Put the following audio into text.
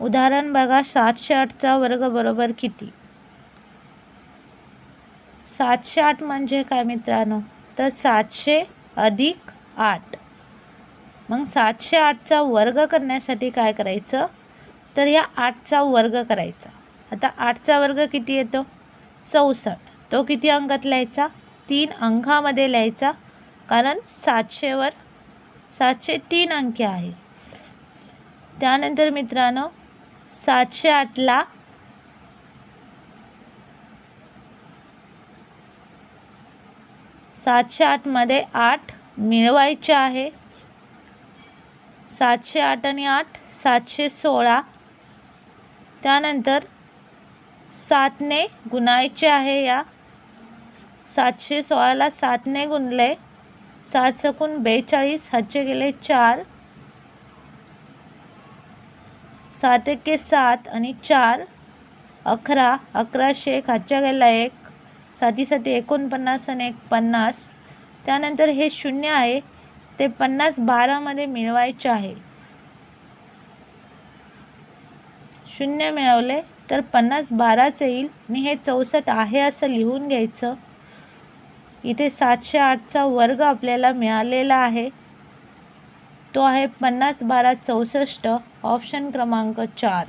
उदाहरण बघा, 708चा वर्ग बरोबर किती? 708 म्हणजे काय मित्रांनो? तर 700 अधिक 8. मग 708चा वर्ग करण्यासाठी काय करायचं? तर या 8चा वर्ग करायचा. आता 8चा वर्ग किती येतो? 64. तो किती अंकात लिहायचा? 3 अंकामध्ये लिहायचा, कारण 700वर 703 अंकी आहे. त्यानंतर मित्रांनो 708ला 708 मध्ये 8 मिळवायचे आहे. 708 आणि 8 716. त्यानंतर 7ने गुणायचे आहे. या 716ला 7ने गुणले, 7 सकून 42, हातचे गेले 4, 7 एके 7 आणि 4 11, 1100, हातच्या गेला 1, 7 7 49 आणि 1 50. त्यानंतर हे शून्य आहे ते 50 12मध्ये मिळवायचे आहे. शून्य मिळवले तर 50 12च येईल आणि हे 64 आहे असं लिहून घ्यायचं. इथे 708चा वर्ग आपल्याला मिळालेला आहे. तो आहे 50 12 64, ऑप्शन क्रमांक 4.